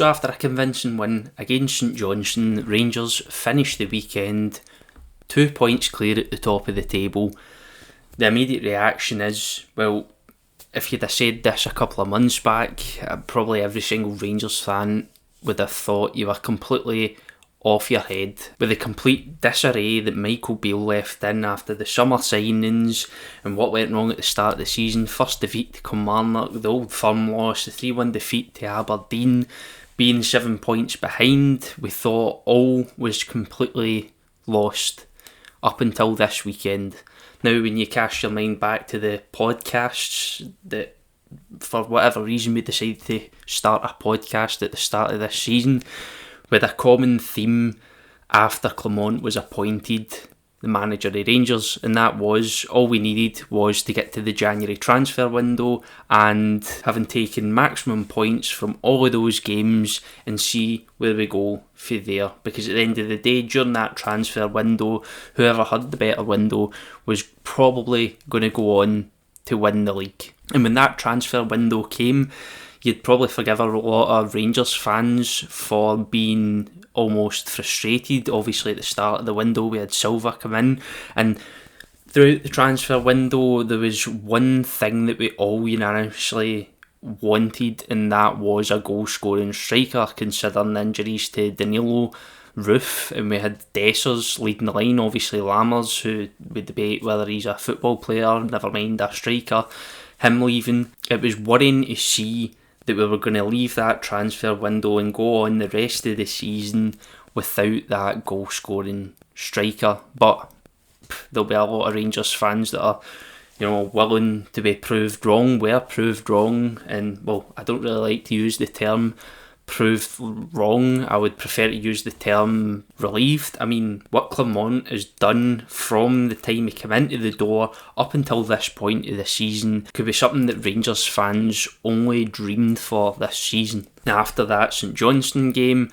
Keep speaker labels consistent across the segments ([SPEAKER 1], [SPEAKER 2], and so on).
[SPEAKER 1] So after a convincing win against St Johnstone, Rangers finished the weekend 2 points clear at the top of the table. The immediate reaction is, well, if you'd have said this a couple of months back, probably every single Rangers fan would have thought you were completely off your head. With the complete disarray that Michael Beale left in after the summer signings and what went wrong at the start of the season, first defeat to Kilmarnock, the Old Firm loss, the 3-1 defeat to Aberdeen, being 7 points behind, we thought all was completely lost up until this weekend. Now, when you cast your mind back to the podcasts that, for whatever reason, we decided to start a podcast at the start of this season with a common theme after Clement was appointed the manager of Rangers, and that was all we needed was to get to the January transfer window and having taken maximum points from all of those games and see where we go from there, because at the end of the day, during that transfer window, whoever had the better window was probably going to go on to win the league. And when that transfer window came, you'd probably forgive a lot of Rangers fans for being almost frustrated. Obviously at the start of the window we had Silva come in, and throughout the transfer window there was one thing that we all unanimously wanted, and that was a goal scoring striker, considering injuries to Danilo, Roof, and we had Dessers leading the line. Obviously Lammers, who we debate whether he's a football player, never mind a striker, him leaving. It was worrying to see that we were going to leave that transfer window and go on the rest of the season without that goal scoring striker. But there'll be a lot of Rangers fans that are, willing to be proved wrong. We're proved wrong, and well, I don't really like to use the term proved wrong. I would prefer to use the term relieved. I mean, what Clement has done from the time he came into the door up until this point of the season could be something that Rangers fans only dreamed for this season. Now, after that St Johnstone game,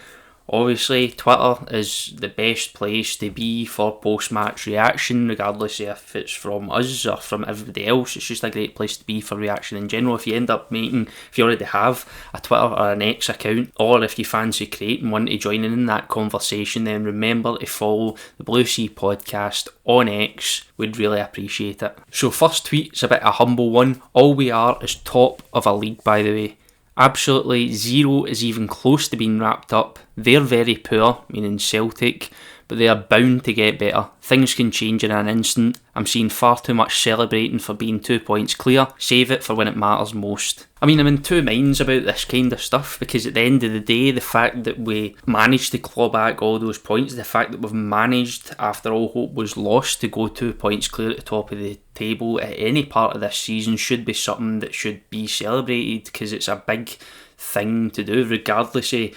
[SPEAKER 1] obviously Twitter is the best place to be for post-match reaction, regardless if it's from us or from everybody else. It's just a great place to be for reaction in general. If you already have a Twitter or an X account, or if you fancy creating one to join in that conversation, then remember to follow the BlueSea podcast on X. We'd really appreciate it. So first tweet's a bit of a humble one. All we are is top of a league, by the way. Absolutely zero is even close to being wrapped up. They're very poor, meaning Celtic, but they are bound to get better. Things can change in an instant. I'm seeing far too much celebrating for being 2 points clear. Save it for when it matters most. I mean, I'm in two minds about this kind of stuff, because at the end of the day, the fact that we managed to claw back all those points, the fact that we've managed, after all hope was lost, to go 2 points clear at the top of the table at any part of this season should be something that should be celebrated, because it's a big thing to do, regardless of,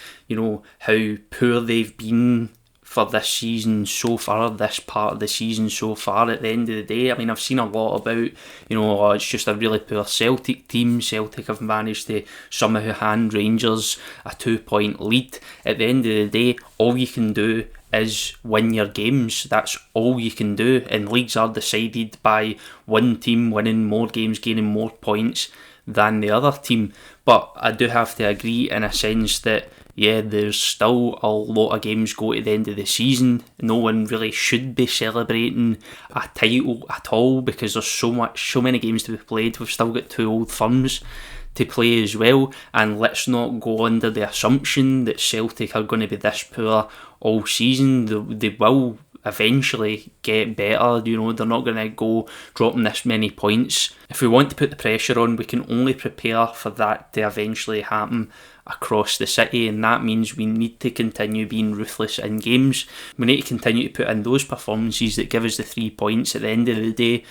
[SPEAKER 1] how poor they've been for this season so far, this part of the season so far. At the end of the day, I mean, I've seen a lot about, it's just a really poor Celtic team. Celtic have managed to somehow hand Rangers a 2 point lead. At the end of the day, all you can do is win your games. That's all you can do, and leagues are decided by one team winning more games, gaining more points than the other team. But I do have to agree in a sense that there's still a lot of games go to the end of the season. No one really should be celebrating a title at all, because there's so many games to be played. We've still got 2 Old Firms to play as well, and let's not go under the assumption that Celtic are going to be this poor all season. They will eventually get better. They're not going to go dropping this many points. If we want to put the pressure on, we can only prepare for that to eventually happen across the city, and that means we need to continue being ruthless in games. We need to continue to put in those performances that give us the 3 points. At the end of the day,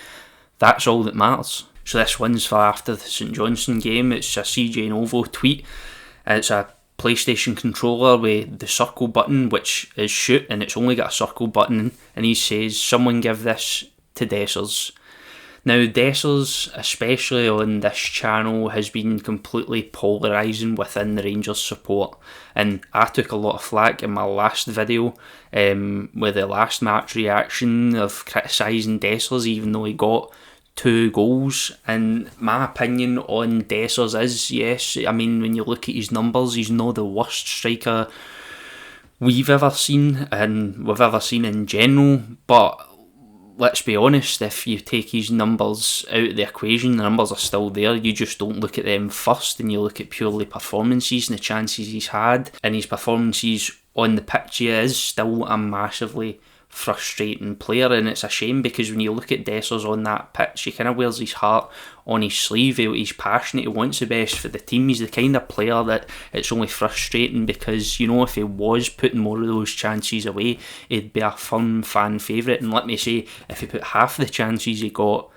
[SPEAKER 1] that's all that matters. So this one's for after the St Johnstone game. It's a CJ Novo tweet. It's a PlayStation controller with the circle button, which is shoot, and it's only got a circle button, and he says, "Someone give this to Dessers." Now, Dessers, especially on this channel, has been completely polarising within the Rangers support, and I took a lot of flack in my last video with the last match reaction of criticising Dessers, even though he got 2 goals. And my opinion on Dessers is, yes, I mean, when you look at his numbers, he's not the worst striker we've ever seen and we've ever seen in general, but let's be honest, if you take his numbers out of the equation, the numbers are still there. You just don't look at them first and you look at purely performances and the chances he's had. And his performances on the pitch, he is still a massively frustrating player, and it's a shame because when you look at Dessers on that pitch, he kind of wears his heart on his sleeve. He's passionate, he wants the best for the team. He's the kind of player that it's only frustrating because, you know, if he was putting more of those chances away, he'd be a firm fan favourite. And let me say, if he put half the chances he got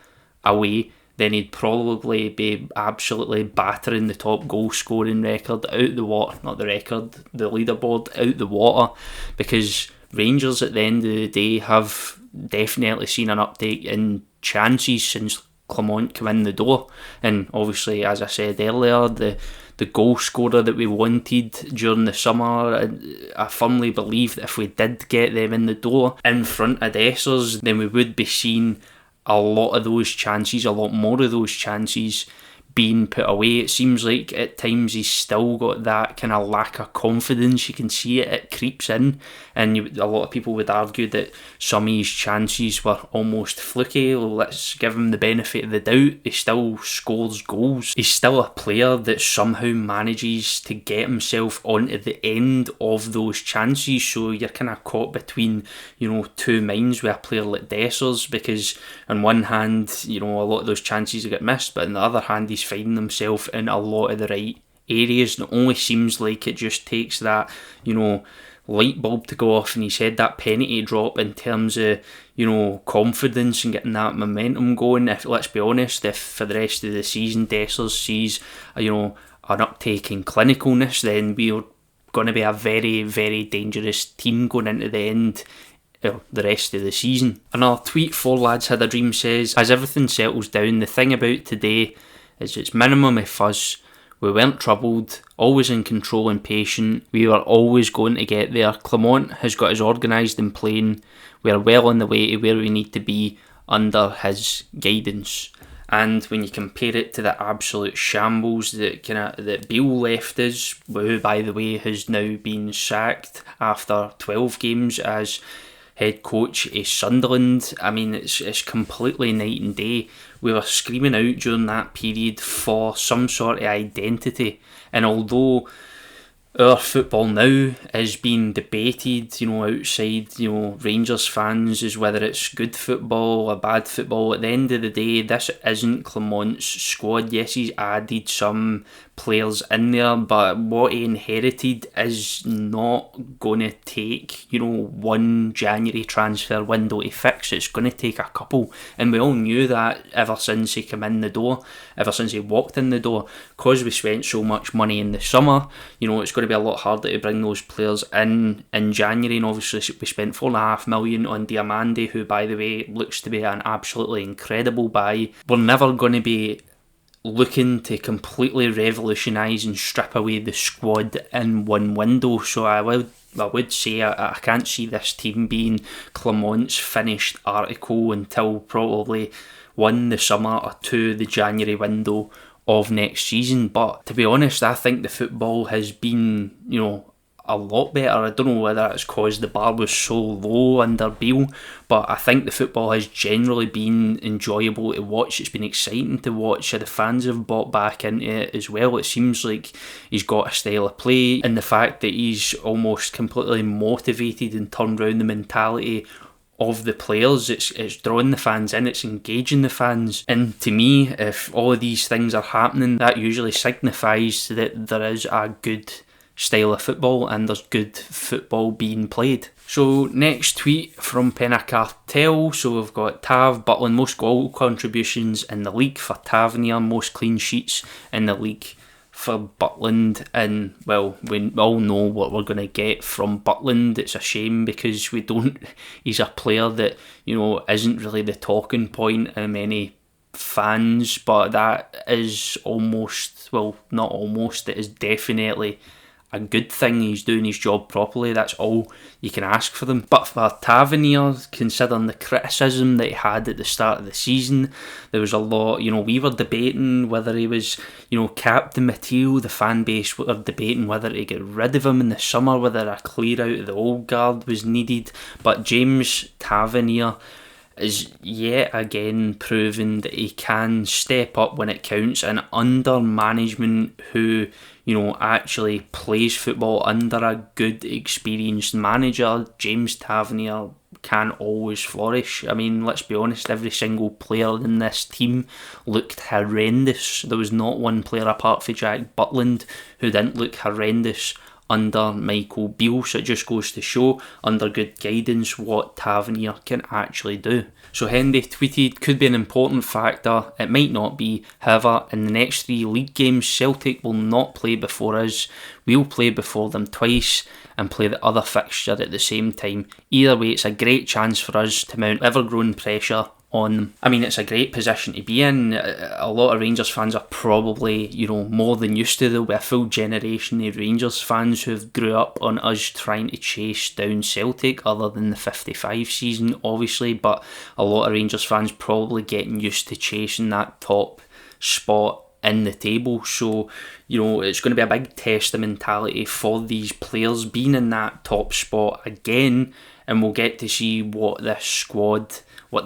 [SPEAKER 1] away, then he'd probably be absolutely battering the top goal scoring record out the water. Not the record, the leaderboard out the water, because Rangers at the end of the day have definitely seen an uptake in chances since Clement came in the door. And obviously, as I said earlier, the goal scorer that we wanted during the summer, I firmly believe that if we did get them in the door in front of Dessers, then we would be seeing a lot of those chances, a lot more of those chances being put away. It seems like at times he's still got that kind of lack of confidence. You can see it creeps in, and a lot of people would argue that some of his chances were almost fluky. Well, let's give him the benefit of the doubt. He still scores goals. He's still a player that somehow manages to get himself onto the end of those chances, so you're kind of caught between, you know, two minds with a player like Dessers, because on one hand, you know, a lot of those chances get missed, but on the other hand, he's finding himself in a lot of the right areas, and it only seems like it just takes that, you know, light bulb to go off in his head, that penny to drop in terms of, you know, confidence and getting that momentum going. If, let's be honest, if for the rest of the season Dessers sees, you know, an uptake in clinicalness, then we're going to be a very, very dangerous team going into the end, the rest of the season. Another tweet, 4 Lads Had a Dream, says, as everything settles down, the thing about today is it's minimum of fuzz. We weren't troubled, always in control and patient. We were always going to get there. Clement has got us organised and playing. We are well on the way to where we need to be under his guidance. And when you compare it to the absolute shambles that Beale left us, who by the way has now been sacked after 12 games as head coach of Sunderland, I mean, it's completely night and day. We were screaming out during that period for some sort of identity, and although our football now is being debated, you know, outside, you know, Rangers fans, is whether it's good football or bad football. At the end of the day, this isn't Clement's squad. Yes, he's added some players in there, but what he inherited is not going to take, you know, one January transfer window to fix. It's going to take a couple, and we all knew that ever since he came in the door, ever since he walked in the door, because we spent so much money in the summer. You know, it's going to be a lot harder to bring those players in January, and obviously we spent $4.5 million on Diamande, who by the way looks to be an absolutely incredible buy. We're never going to be looking to completely revolutionise and strip away the squad in one window, so I would say I can't see this team being Clement's finished article until probably 1, the summer, or 2, the January window of next season. But to be honest, I think the football has been, you know, a lot better. I don't know whether it's because the bar was so low under Beale, but I think the football has generally been enjoyable to watch. It's been exciting to watch. The fans have bought back into it as well. It seems like he's got a style of play, and the fact that he's almost completely motivated and turned around the mentality of the players, it's drawing the fans in, it's engaging the fans. And to me, if all of these things are happening, that usually signifies that there is a good style of football and there's good football being played. So next tweet from Penna Cartel. So we've got Tav Butland, most goal contributions in the league for Tavernier, most clean sheets in the league for Butland. And well, we all know what we're going to get from Butland. It's a shame because he's a player that, you know, isn't really the talking point of many fans, but that is almost, well, not almost, it is definitely a good thing. He's doing his job properly. That's all you can ask for them. But for Tavernier, considering the criticism that he had at the start of the season, there was a lot, we were debating whether he was, captain material. The fan base were debating whether to get rid of him in the summer, whether a clear out of the old guard was needed. But James Tavernier is yet again proving that he can step up when it counts, and under management who actually plays football under a good experienced manager, James Tavernier can always flourish. I mean, let's be honest, every single player in this team looked horrendous. There was not one player apart from Jack Butland who didn't look horrendous under Michael Beale, so it just goes to show, under good guidance, what Tavernier can actually do. So Hendy tweeted, could be an important factor, it might not be. However, in the next 3 league games, Celtic will not play before us. We'll play before them twice and play the other fixture at the same time. Either way, it's a great chance for us to mount ever-growing pressure on them. I mean, it's a great position to be in. A lot of Rangers fans are probably, more than used to. There'll be a full generation of Rangers fans who've grew up on us trying to chase down Celtic, other than the 55 season, obviously, but a lot of Rangers fans probably getting used to chasing that top spot in the table. So, it's going to be a big test of mentality for these players being in that top spot again, and we'll get to see what the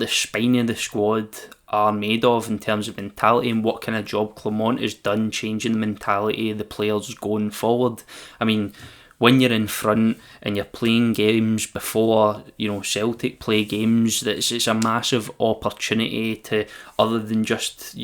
[SPEAKER 1] spine of the squad are made of in terms of mentality, and what kind of job Clement has done changing the mentality of the players going forward. I mean, when you're in front and you're playing games before, Celtic play games, it's a massive opportunity to, other than just,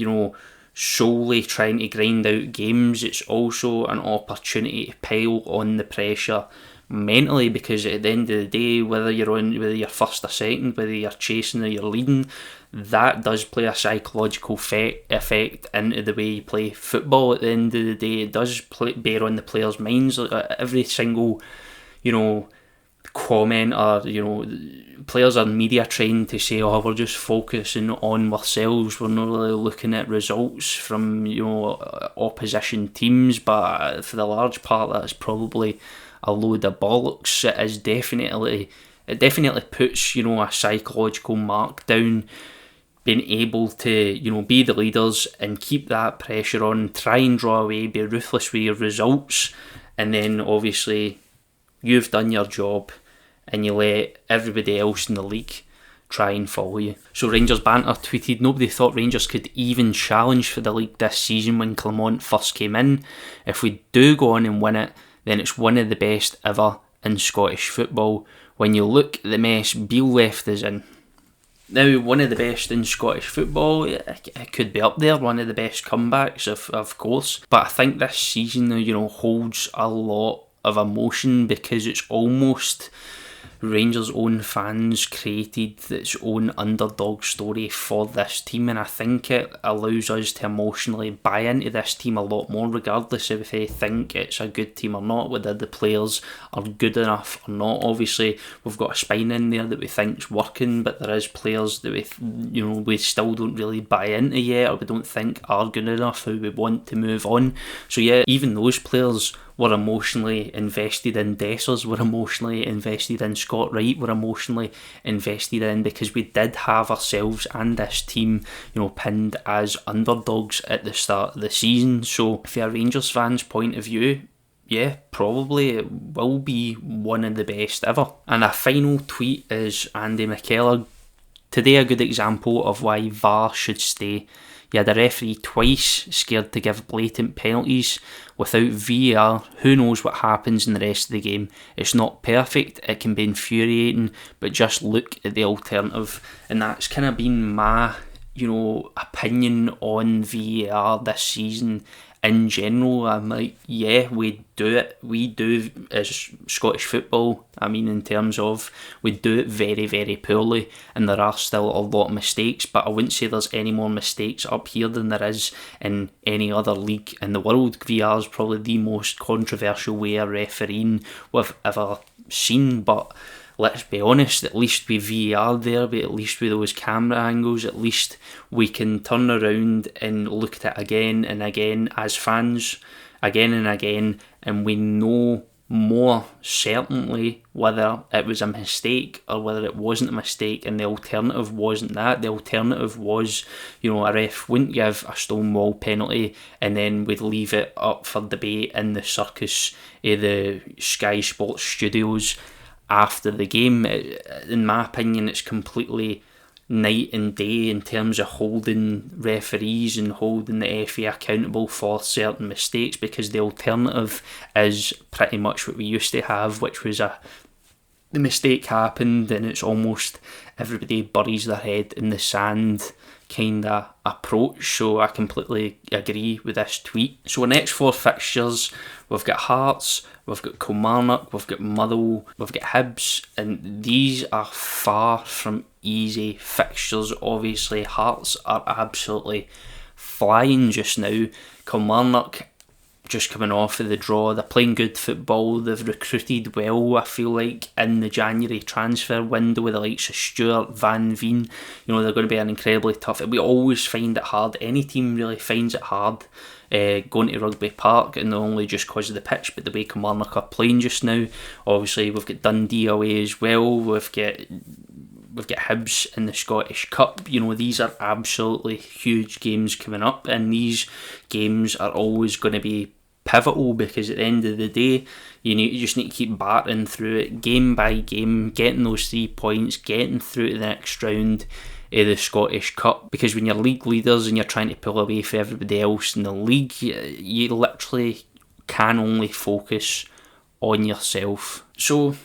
[SPEAKER 1] solely trying to grind out games, it's also an opportunity to pile on the pressure mentally, because at the end of the day, whether you're first or second, whether you're chasing or you're leading, that does play a psychological effect into the way you play football. At the end of the day, it does bear on the players' minds. Every single, comment, or players are media trained to say, oh, we're just focusing on ourselves, we're not really looking at results from opposition teams, but for the large part that's probably a load of bollocks. It definitely puts a psychological mark down, being able to be the leaders and keep that pressure on, try and draw away, be ruthless with your results, and then obviously you've done your job and you let everybody else in the league try and follow you. So Rangers Banter tweeted, nobody thought Rangers could even challenge for the league this season when Clement first came in. If we do go on and win it, then it's one of the best ever in Scottish football. When you look at the mess Beale left us in. Now, one of the best in Scottish football, it could be up there, one of the best comebacks, of course. But I think this season, holds a lot of emotion, because it's almost Rangers' own fans created its own underdog story for this team, and I think it allows us to emotionally buy into this team a lot more, regardless if they think it's a good team or not, whether the players are good enough or not. Obviously, we've got a spine in there that we think's working, but there is players that we still don't really buy into yet, or we don't think are good enough, who we want to move on. So yeah, even those players were emotionally invested in Dessers, were emotionally invested in Scott Wright, were emotionally invested in, because we did have ourselves and this team, pinned as underdogs at the start of the season. So from a Rangers fan's point of view, yeah, probably it will be one of the best ever. And a final tweet is Andy McKellar. Today a good example of why VAR should stay. You had a referee twice scared to give blatant penalties. Without VAR, who knows what happens in the rest of the game. It's not perfect, it can be infuriating, but just look at the alternative. And that's kind of been my, opinion on VAR this season. In general, I'm like, yeah, we do it. We do as Scottish football. I mean, in terms of, we do it very, very poorly, and there are still a lot of mistakes, but I wouldn't say there's any more mistakes up here than there is in any other league in the world. VAR is probably the most controversial way of refereeing we've ever seen, but let's be honest, at least with VAR there, but at least with those camera angles, at least we can turn around and look at it again and again as fans. again and again, and we know more certainly whether it was a mistake or whether it wasn't a mistake, and the alternative wasn't that. The alternative was, a ref wouldn't give a stonewall penalty and then we'd leave it up for debate in the circus of the Sky Sports studios after the game. In my opinion, it's completely night and day in terms of holding referees and holding the FA accountable for certain mistakes, because the alternative is pretty much what we used to have, which was the mistake happened and it's almost everybody buries their head in the sand kind of approach. So I completely agree with this tweet. So our next 4 fixtures, we've got Hearts, we've got Kilmarnock, we've got Motherwell, we've got Hibs, and these are far from easy fixtures. Obviously Hearts are absolutely flying just now. Kilmarnock just coming off of the draw, they're playing good football, they've recruited well, I feel like, in the January transfer window with the likes of Stewart, Van Veen. They're going to be an incredibly tough, we always find it hard, any team really finds it hard going to Rugby Park, and not only just because of the pitch but the way Kilmarnock are playing just now. Obviously we've got Dundee away as well, we've got Hibs in the Scottish Cup. These are absolutely huge games coming up, and these games are always going to be pivotal, because at the end of the day you just need to keep battering through it game by game, getting those 3 points, getting through to the next round of the Scottish Cup, because when you're league leaders and you're trying to pull away from everybody else in the league, you literally can only focus on yourself. So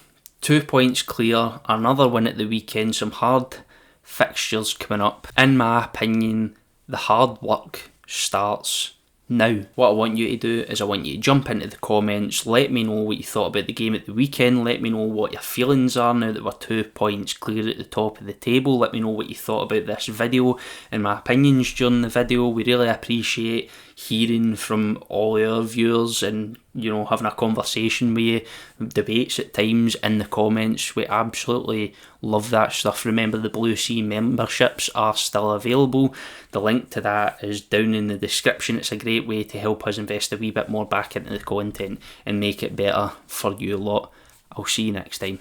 [SPEAKER 1] 2 points clear, another win at the weekend, some hard fixtures coming up. In my opinion, the hard work starts now. What I want you to do is I want you to jump into the comments, let me know what you thought about the game at the weekend, let me know what your feelings are now that we're 2 points clear at the top of the table, let me know what you thought about this video and my opinions during the video. We really appreciate hearing from all our viewers and having a conversation with you, debates at times in the comments. We absolutely love that stuff. Remember, the BlueSea memberships are still available. The link to that is down in the description. It's a great way to help us invest a wee bit more back into the content and make it better for you lot. I'll see you next time.